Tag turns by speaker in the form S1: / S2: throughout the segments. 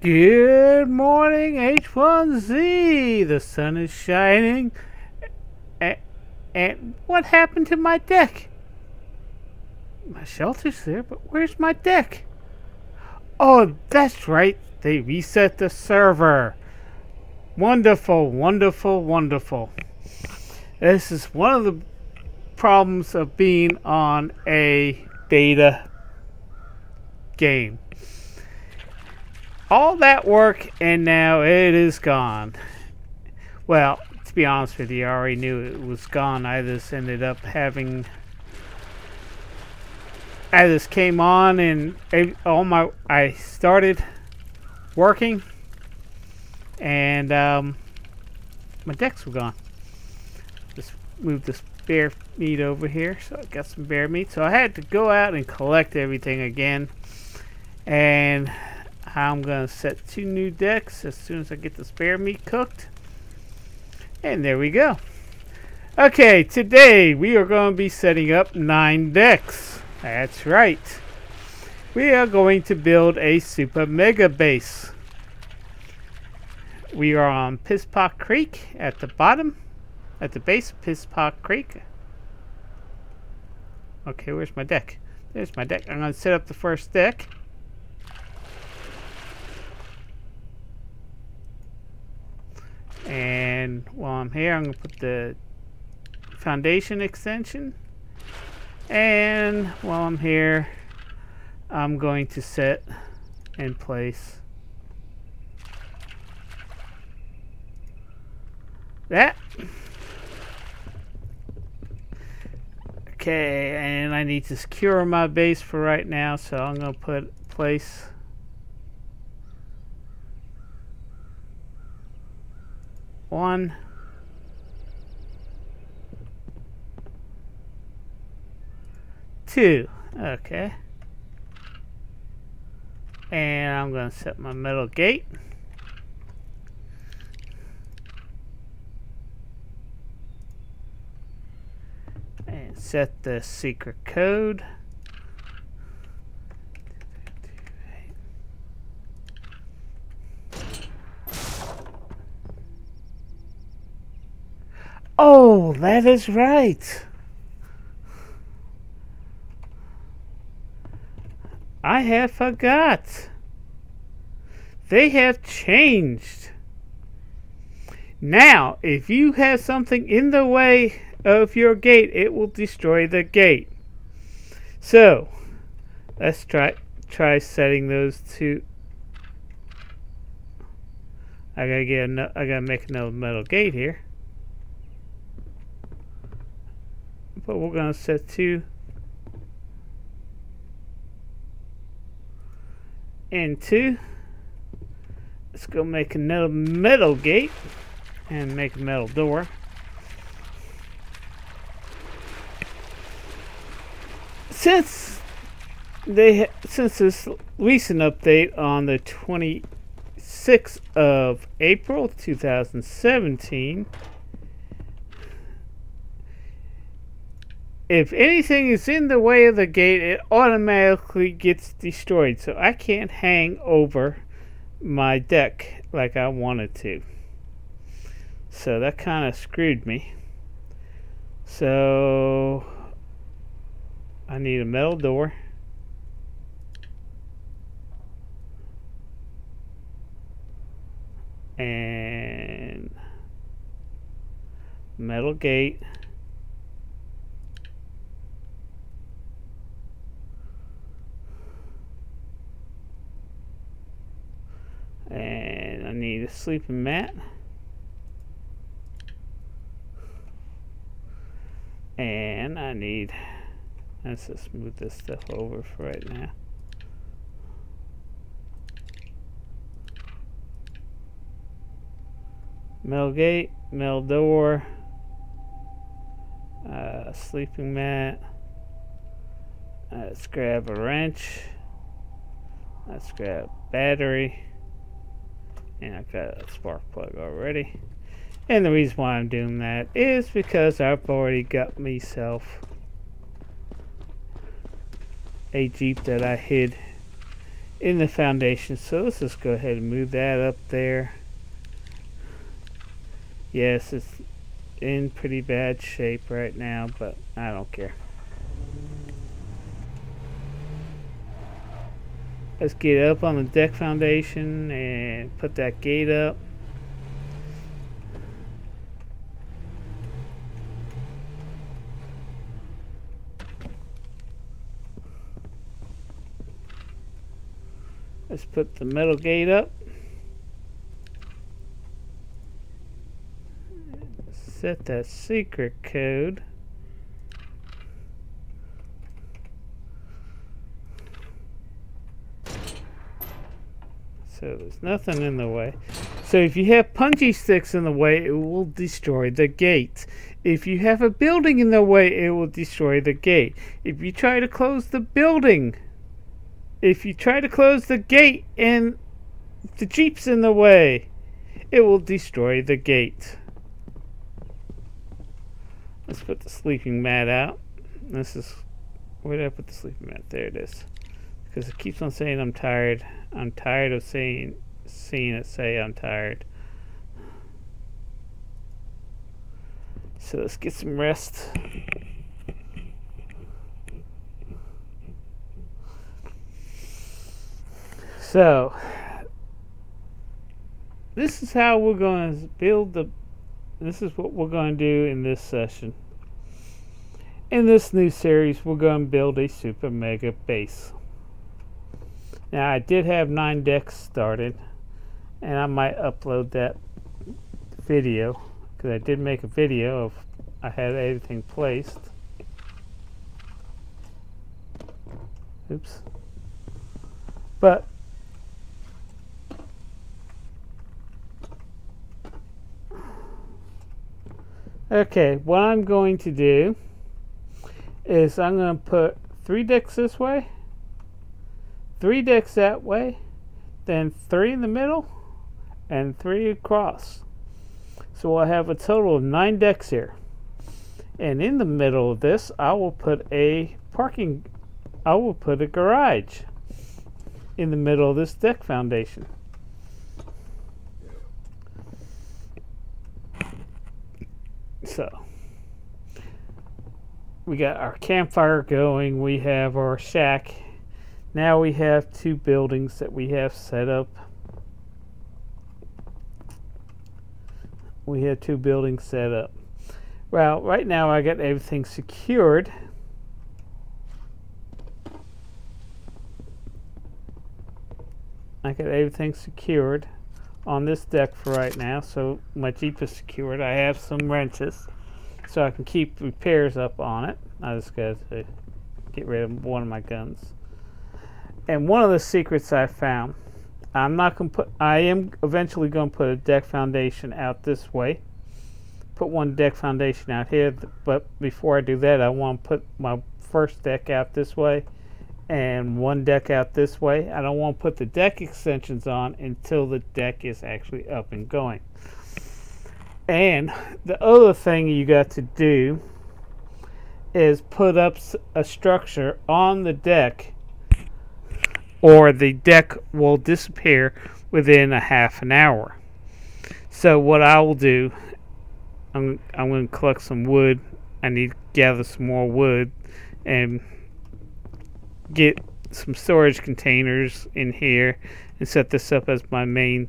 S1: Good morning, H1Z. The sun is shining. And what happened to my deck? My shelter's there, but where's my deck? Oh, that's right. They reset the server. Wonderful, wonderful, wonderful. This is one of the problems of being on a beta game. All that work and now it is gone. Well, to be honest with you, I already knew it was gone. I just ended up having... I just came on and I started working and my decks were gone. Just moved this bear meat over here, so I got some bear meat. So I had to go out and collect everything again. And I'm going to set 2 new decks as soon as I get the spare meat cooked. And there we go. Okay, today we are going to be setting up 9 decks. That's right. We are going to build a super mega base. We are on Pisspot Creek at the bottom, at the base of Pisspot Creek. Okay, where's my deck? There's my deck. I'm going to set up the first deck. And while I'm here, I'm going to put the foundation extension. And while I'm here, I'm going to set in place that. Okay, and I need to secure my base for right now, so I'm going to put place one, two. Okay, and I'm going to set my metal gate. And set the secret code. Oh, that is right. I had forgot. They have changed. Now, if you have something in the way of your gate, it will destroy the gate. So, let's try setting those 2. I gotta make another metal gate here. But we're gonna set 2 and 2. Let's go make another metal gate and make a metal door. Since this recent update on the 26th of April 2017, if anything is in the way of the gate, it automatically gets destroyed. So I can't hang over my deck like I wanted to. So that kind of screwed me. So I need a metal door. And metal gate. And I need a sleeping mat. And I need... Let's just move this stuff over for right now. Metal gate, metal door, sleeping mat. Let's grab a wrench. Let's grab battery. And I've got a spark plug already. And the reason why I'm doing that is because I've already got myself a Jeep that I hid in the foundation. So let's just go ahead and move that up there. Yes, it's in pretty bad shape right now, but I don't care. Let's get up on the deck foundation and put that gate up. Let's put the metal gate up. Set that secret code. So there's nothing in the way. So if you have punchy sticks in the way, it will destroy the gate. If you have a building in the way, it will destroy the gate. If you try to close the building, if you try to close the gate and the Jeep's in the way, it will destroy the gate. Let's put the sleeping mat out. This is, where did I put the sleeping mat? There it is. Because it keeps on saying I'm tired. I'm tired of seeing it say I'm tired. So let's get some rest. So this is how we're going to build the, this is what we're going to do in this session. In this new series, we're going to build a super mega base. Now I did have 9 decks started, and I might upload that video, because I did make a video of, I had everything placed. Oops. But okay, what I'm going to do is I'm going to put 3 decks this way, 3 decks that way, then 3 in the middle, and 3 across. So I'll have a total of 9 decks here. And in the middle of this, I will put a garage in the middle of this deck foundation. So we got our campfire going, we have our shack. Now we have 2 buildings that we have set up. We have 2 buildings set up. Well, right now I got everything secured. I got everything secured on this deck for right now, so my Jeep is secured. I have some wrenches so I can keep repairs up on it. I just got to get rid of one of my guns. And one of the secrets I found, I am eventually going to put a deck foundation out this way. Put one deck foundation out here, but before I do that, I want to put my first deck out this way and one deck out this way. I don't want to put the deck extensions on until the deck is actually up and going. And the other thing you got to do is put up a structure on the deck, or the deck will disappear within a half an hour. So what I will do, I'm going to collect some wood. I need to gather some more wood and get some storage containers in here and set this up as my main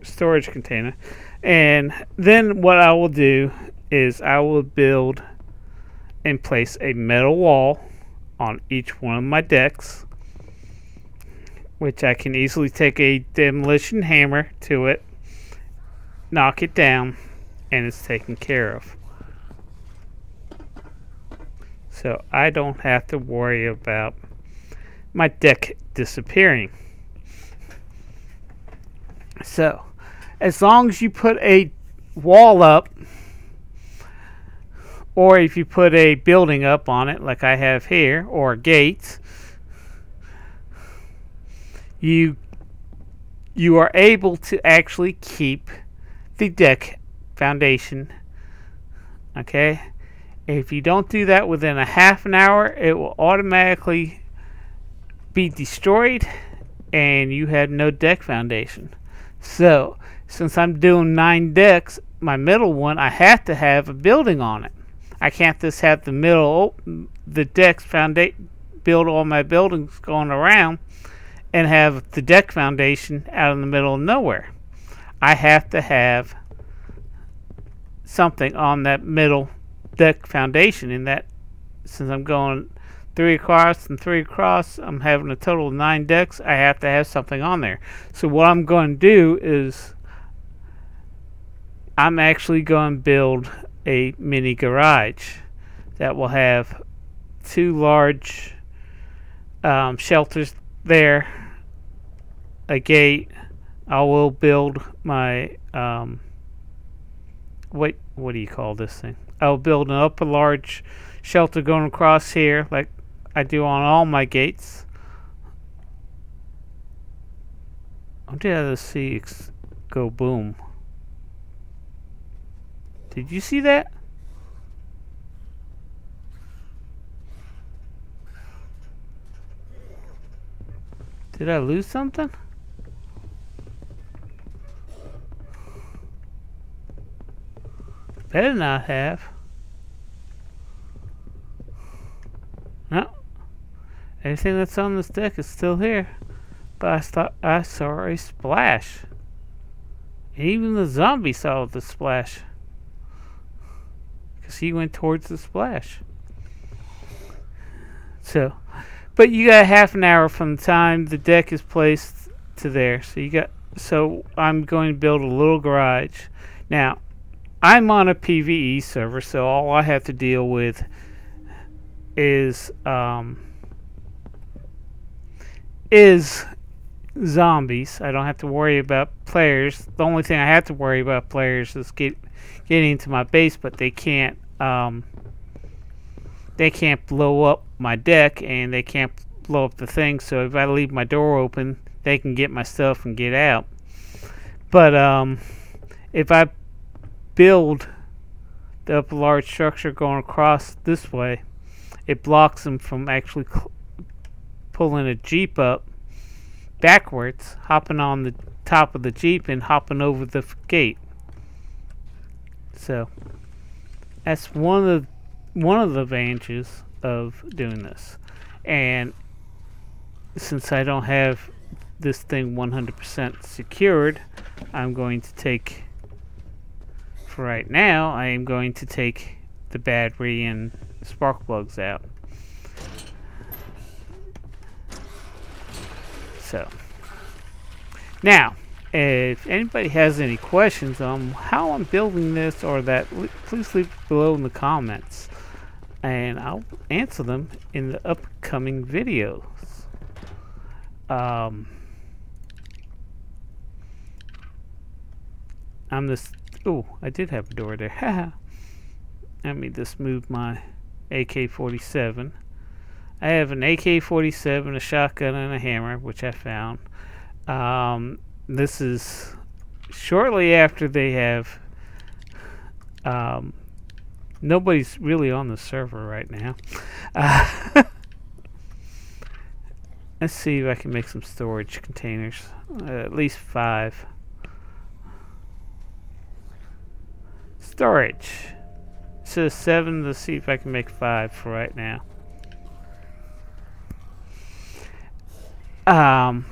S1: storage container. And then what I will do is I will build and place a metal wall on each one of my decks, which I can easily take a demolition hammer to it, knock it down, and it's taken care of. So I don't have to worry about my deck disappearing. So as long as you put a wall up, or if you put a building up on it like I have here, or a gate, you are able to actually keep the deck foundation. Okay, if you don't do that within a half an hour, it will automatically be destroyed and you have no deck foundation. So since I'm doing 9 decks, my middle one, I have to have a building on it. I can't just have the decks foundation, build all my buildings going around and have the deck foundation out in the middle of nowhere. I have to have something on that middle deck foundation. In that, since I'm going 3 across and 3 across, I'm having a total of 9 decks. I have to have something on there. So what I'm going to do is I'm actually going to build a mini garage that will have 2 large shelters there, a gate. I will build my what do you call this thing? I'll build an upper large shelter going across here like I do on all my gates. I'm gonna see it go boom. Did you see that? Did I lose something? Better not have. No. Everything that's on this deck is still here. But I saw a splash. And even the zombie saw the splash. Because he went towards the splash. So, but you got half an hour from the time the deck is placed to there. So I'm going to build a little garage. Now, I'm on a PvE server, so all I have to deal with is zombies. I don't have to worry about players. The only thing I have to worry about players is getting into my base, but they can't blow up my deck, and they can't blow up the thing. So if I leave my door open, they can get my stuff and get out. But if I build the upper large structure going across this way, it blocks them from actually pulling a Jeep up backwards, hopping on the top of the Jeep and hopping over the gate. So that's one of the advantages of doing this. And since I don't have this thing 100% secured, I'm going to take, for right now, I am going to take the battery and spark plugs out. So now, if anybody has any questions on how I'm building this or that, please leave below in the comments, and I'll answer them in the upcoming videos. Oh, I did have a door there. Let me just move my AK-47. I have an AK-47, a shotgun, and a hammer, which I found. This is shortly after they have... nobody's really on the server right now. Let's see if I can make some storage containers. At least 5. Storage. It says 7. Let's see if I can make 5 for right now.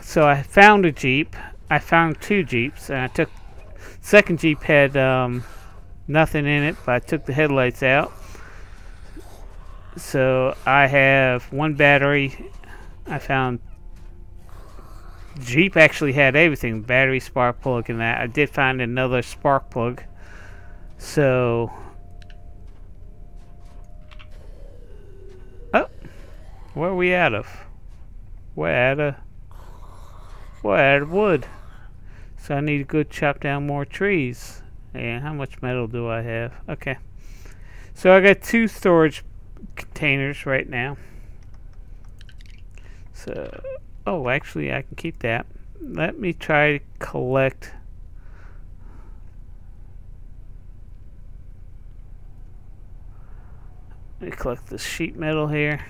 S1: So I found a Jeep. I found 2 Jeeps, and I took... Second Jeep had nothing in it, but I took the headlights out. So I have 1 battery. I found Jeep actually had everything, battery, spark plug, and that. I did find another spark plug. So, oh, where are we out of? We're out of wood. So I need to go chop down more trees. And how much metal do I have? Okay. So I got 2 storage containers right now. So, oh, actually I can keep that. Let me try to collect. Let me collect the sheet metal here.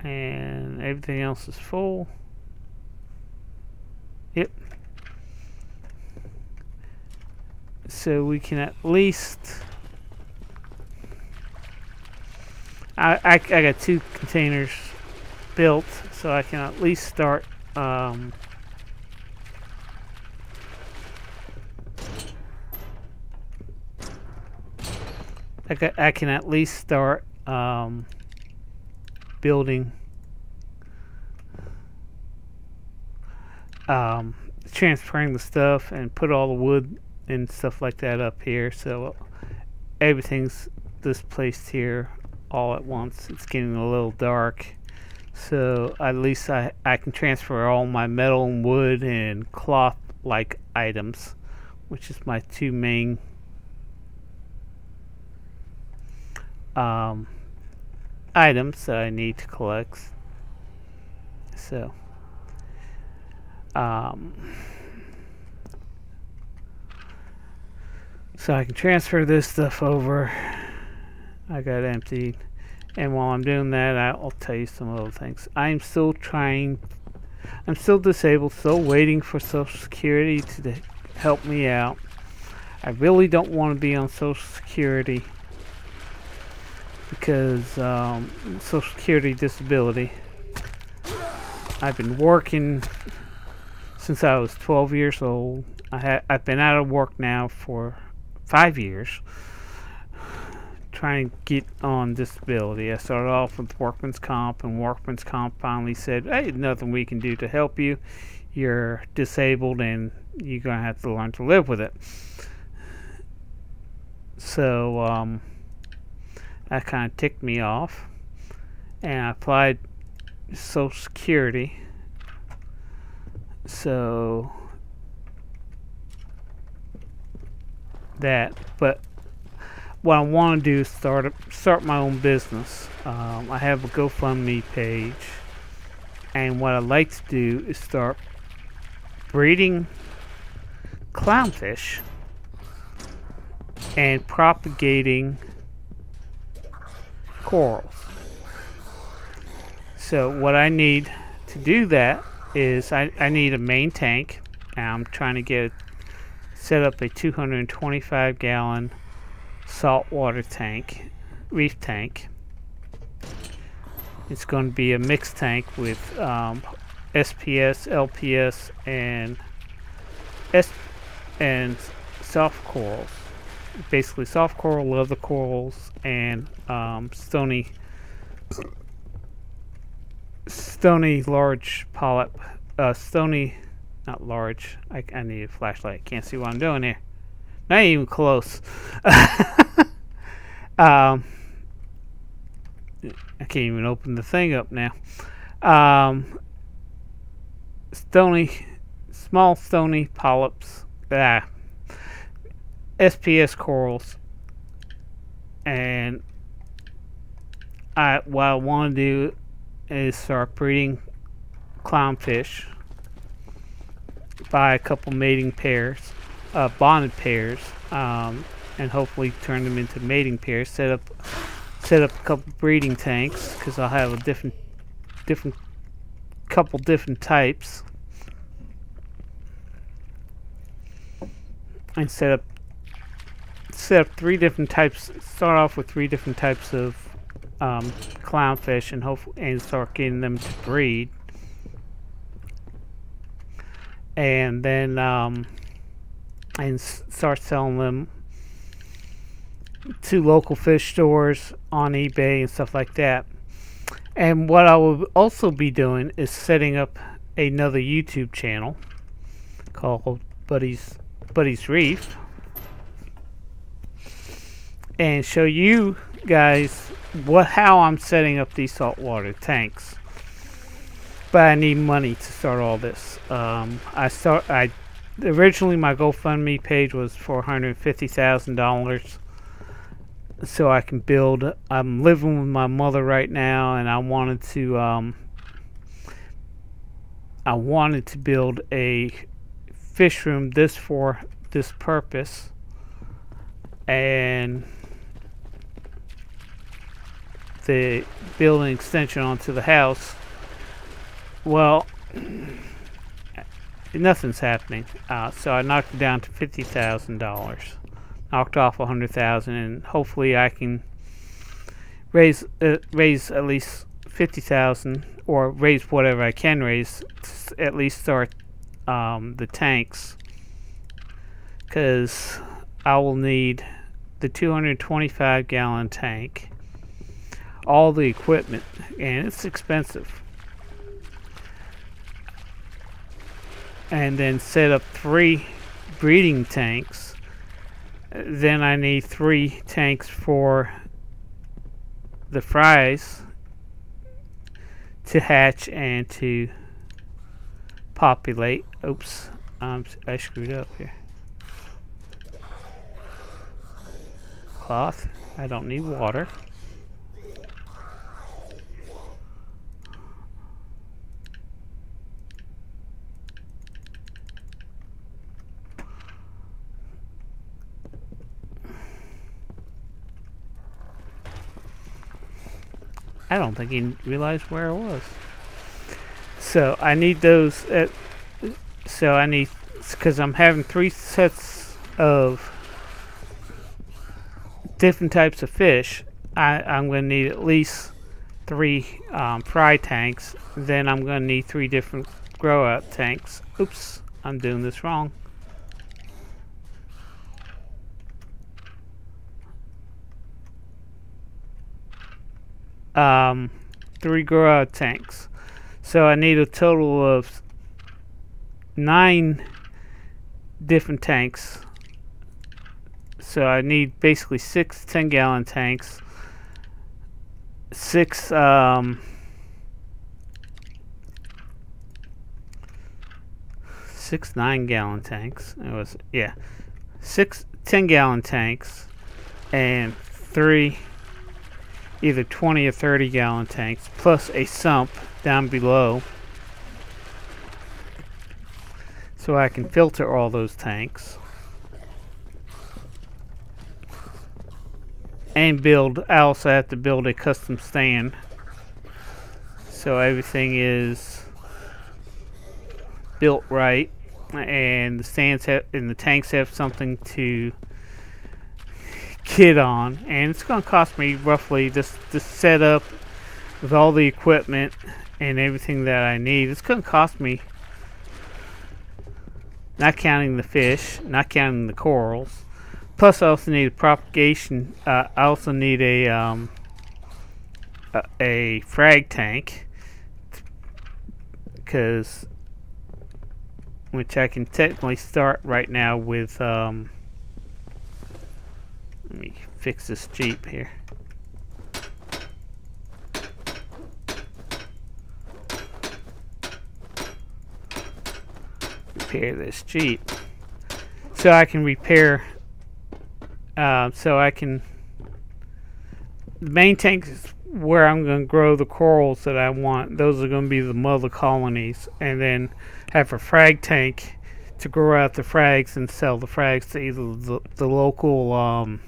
S1: And everything else is full. Yep. So we can at least... I got 2 containers built, so I can at least start I can at least start building transferring the stuff and put all the wood and stuff like that up here, so everything's displaced here all at once. It's getting a little dark, so at least I can transfer all my metal and wood and cloth like items, which is my 2 main items that I need to collect. So so I can transfer this stuff over. I got emptied, and while I'm doing that, I'll tell you some other things. I'm still disabled, still waiting for Social Security to help me out. I really don't want to be on Social Security because Social Security disability. I've been working since I was 12 years old. I've been out of work now for 5 years, trying to get on disability. I started off with workman's comp, and workman's comp finally said, hey, nothing we can do to help you. You're disabled and you're going to have to learn to live with it. So that kind of ticked me off, and I applied Social Security. So that, but what I want to do is start my own business. I have a GoFundMe page, and what I'd like to do is start breeding clownfish and propagating corals. So what I need to do that is I need a main tank, and I'm trying to set up a 225 gallon saltwater tank, reef tank. It's going to be a mixed tank with SPS, LPS, and soft corals. Basically soft coral, leather corals, and stony large polyp. Stony, not large. I need a flashlight. Can't see what I'm doing here. Not even close. I can't even open the thing up now. Small stony polyps. SPS corals. And what I want to do is start breeding clownfish. Buy a couple mating pairs, bonded pairs, and hopefully turn them into mating pairs. Set up a couple breeding tanks, because I'll have a couple different types, and set up 3 different types. Start off with 3 different types of clownfish, and start getting them to breed, and then and start selling them to local fish stores on eBay and stuff like that. And what I will also be doing is setting up another YouTube channel called Buddy's Reef, and show you guys how I'm setting up these saltwater tanks. But I need money to start all this. Originally my GoFundMe page was $450,000, so I can build. I'm living with my mother right now, and I wanted to build a fish room for this purpose, and build an extension onto the house Well, nothing's happening. So I knocked it down to $50,000. Knocked off $100,000, and hopefully I can raise at least $50,000, or raise whatever I can raise to at least start the tanks, because I will need the 225-gallon tank, all the equipment, and it's expensive. And then set up 3 breeding tanks. Then I need 3 tanks for the fries to hatch and to populate. Oops, I screwed up here. Cloth. I don't need water. I don't think he realized where I was. So I need those. So I need, because I'm having 3 sets of different types of fish. I'm going to need at least 3 fry tanks. Then I'm going to need 3 different grow out tanks. Oops, I'm doing this wrong. Three grow out tanks. So I need a total of 9 different tanks. So I need basically 6 10-gallon tanks, 6 9-gallon tanks. It was, yeah, 6 10-gallon tanks, and 3 either 20 or 30-gallon tanks, plus a sump down below, so I can filter all those tanks and build. I also have to build a custom stand, so everything is built right, and the stands have, and the tanks have something to kit on. And it's going to cost me roughly, this setup with all the equipment and everything that I need, it's going to cost me, not counting the fish, not counting the corals. Plus I also need a propagation, I also need a frag tank, because which I can technically start right now with let me fix this Jeep here. Repair this Jeep. So I can repair, so I can, the main tank is where I'm going to grow the corals that I want. Those are going to be the mother colonies. And then have a frag tank to grow out the frags and sell the frags to either the local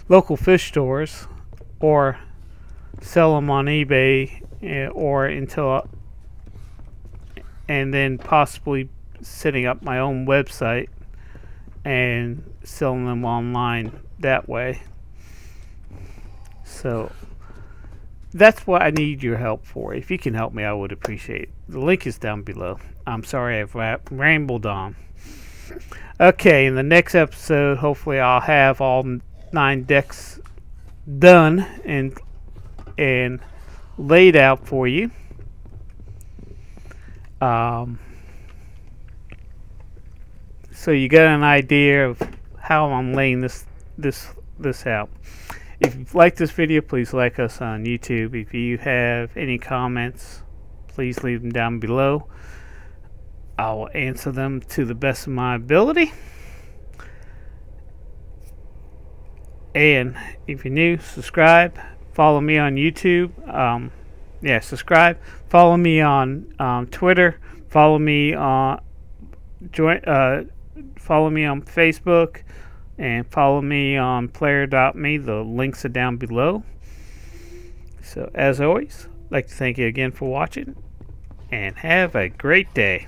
S1: local fish stores, or sell them on eBay, or until, and then possibly setting up my own website and selling them online that way. So that's what I need your help for. If you can help me, I would appreciate it. The link is down below. I'm sorry I've rambled on. Okay, in the next episode, hopefully I'll have all 9 decks done and laid out for you. So you got an idea of how I'm laying this out. If you like this video, please like us on YouTube. If you have any comments, please leave them down below. I will answer them to the best of my ability. And if you're new, subscribe. Follow me on YouTube. Subscribe. Follow me on Twitter. Follow me on follow me on Facebook, and follow me on player.me. The links are down below. So as always, I'd like to thank you again for watching, and have a great day.